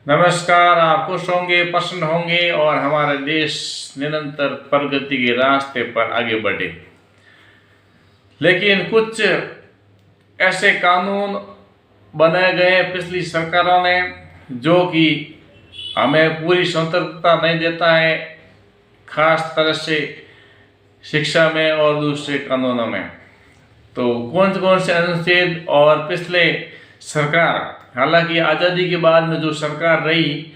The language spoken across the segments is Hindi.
नमस्कार। आप खुश होंगे, प्रसन्न होंगे और हमारा देश निरंतर प्रगति के रास्ते पर आगे बढ़े। लेकिन कुछ ऐसे कानून बनाए गए पिछली सरकारों ने जो कि हमें पूरी स्वतंत्रता नहीं देता है, खास तरह से शिक्षा में और दूसरे कानूनों में। तो कौन कौन से अनुच्छेद और पिछले सरकार, हालांकि आज़ादी के बाद में जो सरकार रही,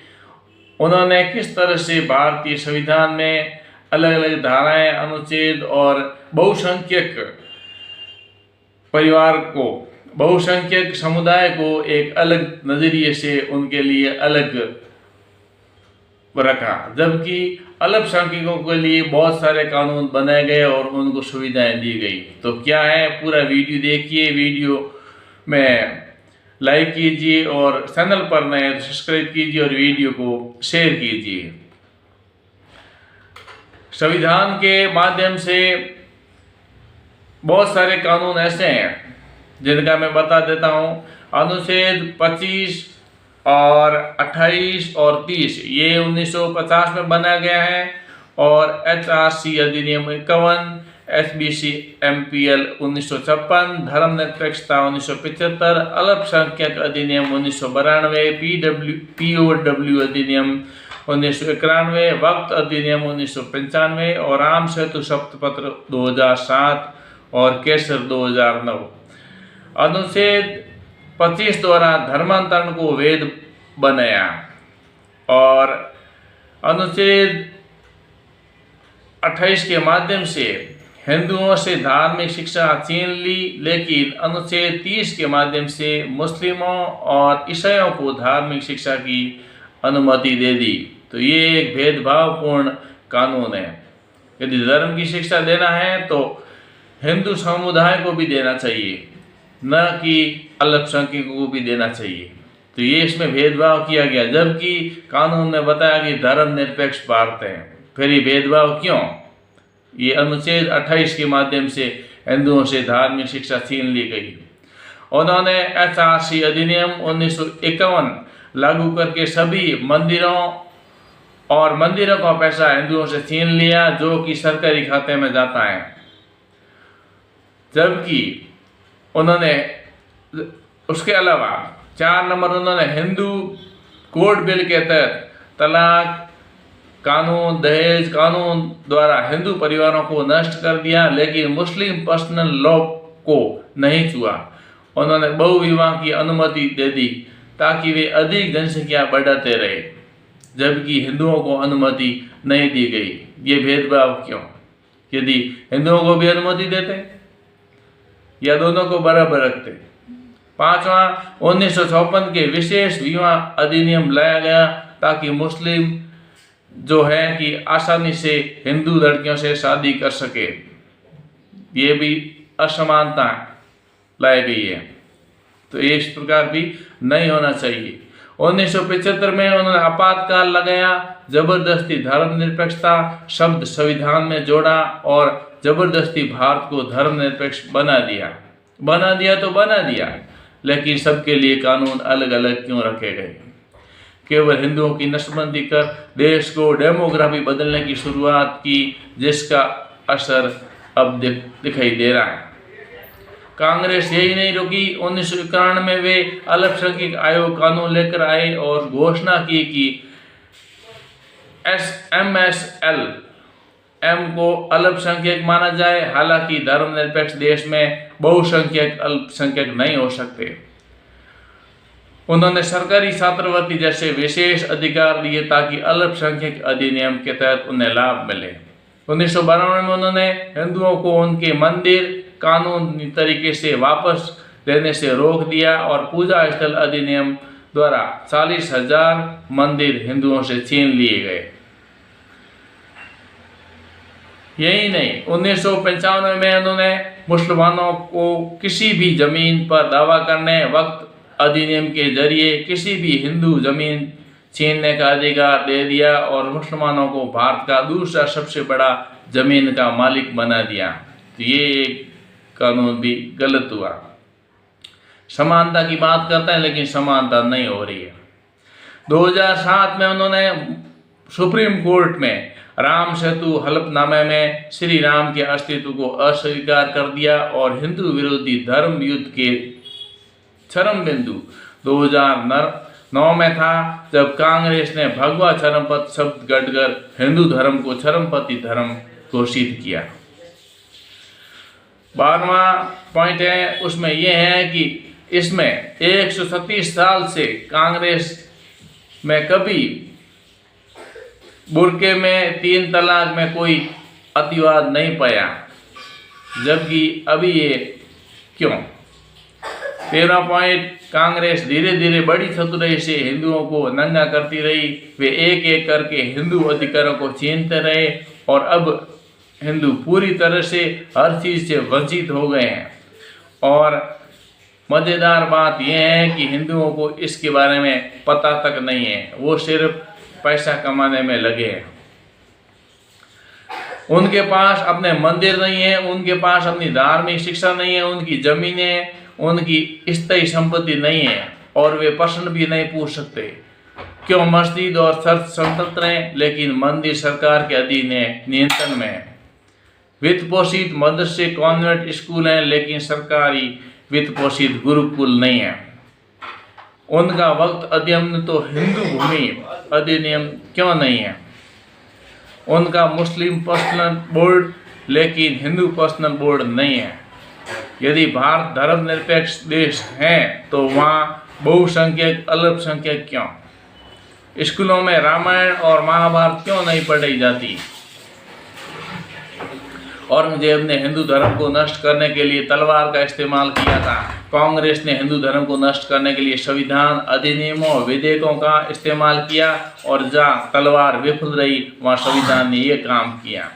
उन्होंने किस तरह से भारतीय संविधान में अलग अलग धाराएं, अनुच्छेद और बहुसंख्यक परिवार को, बहुसंख्यक समुदाय को एक अलग नजरिए से उनके लिए अलग रखा, जबकि अल्पसंख्यकों के लिए बहुत सारे कानून बनाए गए और उनको सुविधाएं दी गई। तो क्या है, पूरा वीडियो देखिए। वीडियो में लाइक कीजिए और चैनल पर नए तो सब्सक्राइब कीजिए और वीडियो को शेयर कीजिए। संविधान के माध्यम से बहुत सारे कानून ऐसे हैं जिनका मैं बता देता हूं। अनुच्छेद 25 और 28 और 30 ये 1950 में बनाया गया है, और HRC अधिनियम 51, SBC MPL 1956, धर्मनिरपेक्षता 1975, अल्पसंख्यक अधिनियम 1992, POW अधिनियम 1991, वक्त अधिनियम 1995 और आम सेतु शपथपत्र 2007 और केसर 2009। अनुच्छेद 25 द्वारा धर्मांतरण को वैध बनाया और अनुच्छेद 28 के माध्यम से हिंदुओं से धार्मिक शिक्षा छीन ली, लेकिन अनुच्छेद 30 के माध्यम से मुस्लिमों और ईसाइयों को धार्मिक शिक्षा की अनुमति दे दी। तो ये एक भेदभावपूर्ण कानून है। यदि धर्म की शिक्षा देना है तो हिंदू समुदाय को भी देना चाहिए, न कि अल्पसंख्यकों को भी देना चाहिए। तो ये इसमें भेदभाव किया गया, जबकि कानून ने बताया कि धर्मनिरपेक्ष भारत है। फिर ये भेदभाव क्यों? ये अनुच्छेद 28 के माध्यम से हिंदुओं से धार्मिक शिक्षा छीन ली गई। उन्होंने HRC अधिनियम 1951 लागू करके सभी मंदिरों का पैसा हिंदुओं से छीन लिया, जो कि सरकारी खाते में जाता है। जबकि उन्होंने उसके अलावा 4 नंबर उन्होंने हिंदू कोड बिल के तहत तलाक कानून, दहेज कानून द्वारा हिंदू परिवारों को नष्ट कर दिया, लेकिन मुस्लिम पर्सनल लॉ को नहीं छुआ। उन्होंने बहुविवाह की अनुमति दे दी ताकि वे अधिक जनसंख्या बढ़ाते रहे, जबकि हिंदुओं को अनुमति नहीं दी गई। ये भेदभाव क्यों? यदि हिंदुओं को भी अनुमति देते या दोनों को बराबर रखते। 5वां 1954 के विशेष विवाह अधिनियम लाया गया ताकि मुस्लिम जो है कि आसानी से हिंदू लड़कियों से शादी कर सके। ये भी असमानता लाई गई है, तो ये इस प्रकार भी नहीं होना चाहिए। 1975 में उन्होंने आपातकाल लगाया, जबरदस्ती धर्मनिरपेक्षता शब्द संविधान में जोड़ा और जबरदस्ती भारत को धर्मनिरपेक्ष बना दिया, लेकिन सबके लिए कानून अलग अलग क्यों रखे गए? केवल हिंदुओं की नस्बंदी कर देश को डेमोग्राफी बदलने की शुरुआत की, जिसका असर अब दिखाई दे रहा है। कांग्रेस यही नहीं रुकी। 1991 में वे अल्पसंख्यक आयोग कानून लेकर आए और घोषणा की कि MSL को अल्पसंख्यक माना जाए। हालांकि धर्मनिरपेक्ष देश में बहुसंख्यक अल्पसंख्यक नहीं हो सकते। उन्होंने सरकारी छात्रवृत्ति जैसे विशेष अधिकार दिए ताकि अल्पसंख्यक अधिनियम के तहत उन्हें लाभ मिले। 1992 में उन्होंने हिंदुओं को उनके मंदिर कानूनी तरीके से वापस लेने से रोक दिया और पूजा स्थल अधिनियम द्वारा 40,000 मंदिर हिंदुओं से छीन लिए गए। यही नहीं, 1995 में उन्होंने मुसलमानों को किसी भी जमीन पर दावा करने, वक्त अधिनियम के जरिए किसी भी हिंदू जमीन छीनने का अधिकार दे दिया और मुसलमानों को भारत का दूसरा सबसे बड़ा जमीन का मालिक बना दिया। तो ये एक कानून भी गलत हुआ। समानता की बात करते हैं लेकिन समानता नहीं हो रही है। 2007 में उन्होंने सुप्रीम कोर्ट में राम सेतु हलफनामे में श्री राम के अस्तित्व को अस्वीकार कर दिया और हिंदू विरोधी धर्म युद्ध के चरम बिंदु 2009 में था, जब कांग्रेस ने भगवा चरमपंथ शब्द गढ़कर हिंदू धर्म को चरमपंथी धर्म घोषित किया। 12वां पॉइंट है, उसमें यह है कि इसमें 137 साल से कांग्रेस में कभी बुरके में 3 तलाक में कोई अतिवाद नहीं पाया, जबकि अभी ये क्यों। 13वां पॉइंट, कांग्रेस धीरे धीरे बड़ी चतुराई से हिंदुओं को नंगा करती रही। वे एक एक करके हिंदू अधिकारों को छीनते रहे और अब हिंदू पूरी तरह से हर चीज़ से वंचित हो गए हैं। और मज़ेदार बात यह है कि हिंदुओं को इसके बारे में पता तक नहीं है, वो सिर्फ पैसा कमाने में लगे हैं। उनके पास अपने मंदिर नहीं है, उनके पास अपनी धार्मिक शिक्षा नहीं है, उनकी जमीनें, उनकी स्थायी संपत्ति नहीं है और वे प्रश्न भी नहीं पूछ सकते क्यों मस्जिद और चर्च स्वतंत्र हैं लेकिन मंदिर सरकार के अधीन है, नियंत्रण में है। वित्त पोषित मदरसे कॉन्वेंट स्कूल हैं लेकिन सरकारी वित्त पोषित गुरुकुल नहीं है। उनका वक्त अधिनियम तो हिंदू भूमि अधिनियम क्यों नहीं है। उनका मुस्लिम पर्सनल बोर्ड लेकिन हिंदू पर्सनल बोर्ड नहीं है। यदि भारत धर्मनिरपेक्ष देश है तो वहाँ बहुसंख्यक अल्पसंख्यक क्यों। स्कूलों में रामायण और महाभारत क्यों नहीं पढ़ाई जाती। औरंगजेब ने हिंदू धर्म को नष्ट करने के लिए तलवार का इस्तेमाल किया था। कांग्रेस ने हिंदू धर्म को नष्ट करने के लिए संविधान, अधिनियमों, विधेयकों का इस्तेमाल किया और जहाँ तलवार विफल रही वहाँ संविधान ने ये काम किया।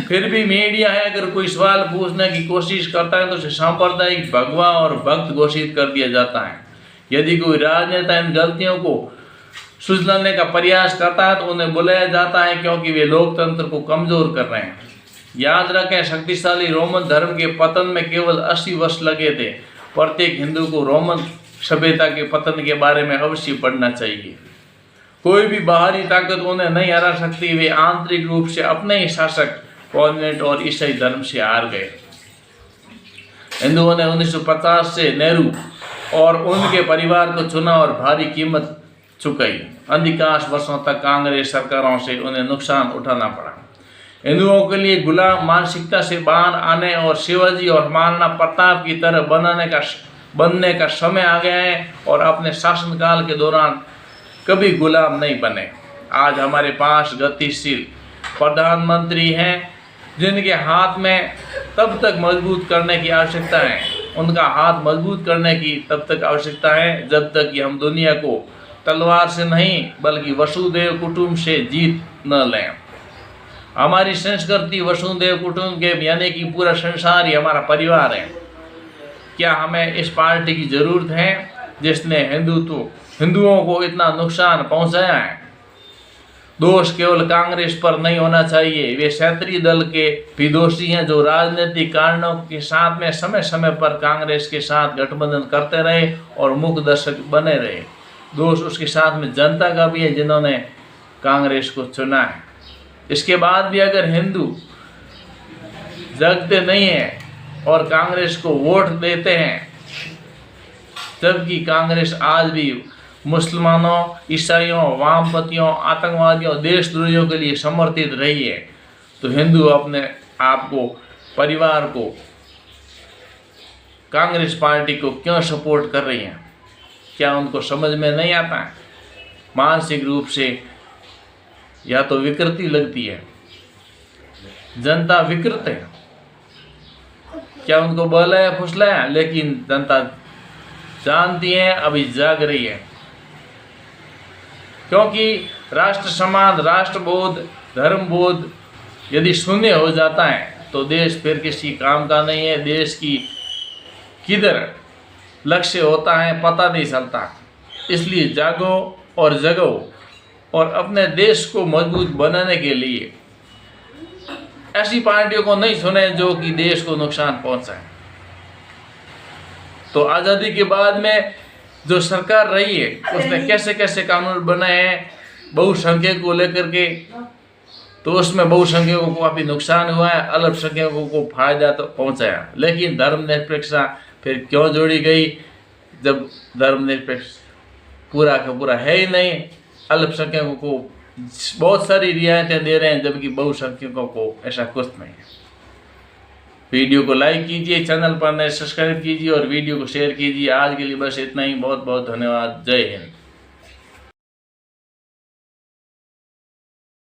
फिर भी मीडिया है अगर कोई सवाल पूछने की कोशिश करता है तो उसे सांप्रदायिक, भगवा और भक्त घोषित कर दिया जाता है। यदि कोई राजनेता इन गलतियों को सुधारने का प्रयास करता है तो उन्हें बुलाया जाता है क्योंकि वे लोकतंत्र को कमजोर कर रहे हैं। याद रखें, शक्तिशाली रोमन धर्म के पतन में केवल 80 वर्ष लगे थे। प्रत्येक हिंदू को रोमन सभ्यता के पतन के बारे में अवश्य पढ़ना चाहिए। कोई भी बाहरी ताकत उन्हें नहीं हरा सकती। वे आंतरिक रूप से अपने ही शासक कॉन्वेंट और ईसाई धर्म से हार गए। हिंदुओं ने 1950 से नेहरू और उनके परिवार को चुना और भारी कीमत चुकाई। अधिकांश वर्षों तक कांग्रेस सरकारों से उन्हें नुकसान उठाना पड़ा। हिंदुओं के लिए गुलाम मानसिकता से बाहर आने और शिवाजी और महाराणा प्रताप की तरह बनने का समय आ गया है और अपने शासनकाल के दौरान कभी गुलाम नहीं बने। आज हमारे पास गतिशील प्रधानमंत्री हैं जिनके हाथ में तब तक मजबूत करने की आवश्यकता है, उनका हाथ मजबूत करने की तब तक आवश्यकता है जब तक कि हम दुनिया को तलवार से नहीं बल्कि वसुदेव कुटुंब से जीत न लें। हमारी संस्कृति वसुदेव कुटुंब के यानी कि पूरा संसार ही हमारा परिवार है। क्या हमें इस पार्टी की जरूरत है जिसने हिंदुओं को इतना नुकसान पहुंचाया है। दोष केवल कांग्रेस पर नहीं होना चाहिए। वे क्षेत्रीय दल के भी दोषी हैं जो राजनीतिक कारणों के साथ में समय समय पर कांग्रेस के साथ गठबंधन करते रहे और मुख्य दर्शक बने रहे। दोष उसके साथ में जनता का भी है जिन्होंने कांग्रेस को चुना है। इसके बाद भी अगर हिंदू जगते नहीं हैं और कांग्रेस को वोट देते हैं, जबकि कांग्रेस आज भी मुसलमानों, ईसाइयों, वामपंथियों, आतंकवादियों, देशद्रोहियों के लिए समर्थित रही है, तो हिंदू अपने आप को, परिवार को, कांग्रेस पार्टी को क्यों सपोर्ट कर रही हैं। क्या उनको समझ में नहीं आता है। मानसिक रूप से या तो विकृति लगती है, जनता विकृत है। क्या उनको बहलाया फुसलाया, लेकिन जनता जानती है, अभी जाग रही है। क्योंकि राष्ट्र समाज, राष्ट्रबोध, धर्मबोध यदि शून्य हो जाता है तो देश फिर किसी काम का नहीं है। देश की किधर लक्ष्य होता है पता नहीं चलता। इसलिए जागो और जगो और अपने देश को मजबूत बनाने के लिए ऐसी पार्टियों को नहीं सुने जो कि देश को नुकसान पहुंचाए। तो आज़ादी के बाद में जो सरकार रही है उसने कैसे कैसे कानून बनाए हैं बहुसंख्यक को लेकर के, तो उसमें बहुसंख्यकों को काफी नुकसान हुआ है, अल्पसंख्यकों को फायदा तो पहुंचाया। लेकिन धर्मनिरपेक्षता फिर क्यों जोड़ी गई जब धर्मनिरपेक्ष पूरा का पूरा है ही नहीं। अल्पसंख्यकों को बहुत सारी रियायतें दे रहे हैं जबकि बहुसंख्यकों को ऐसा कुछ नहीं है। वीडियो को लाइक कीजिए, चैनल पर नए सब्सक्राइब कीजिए और वीडियो को शेयर कीजिए। आज के लिए बस इतना ही। बहुत बहुत धन्यवाद। जय हिंद।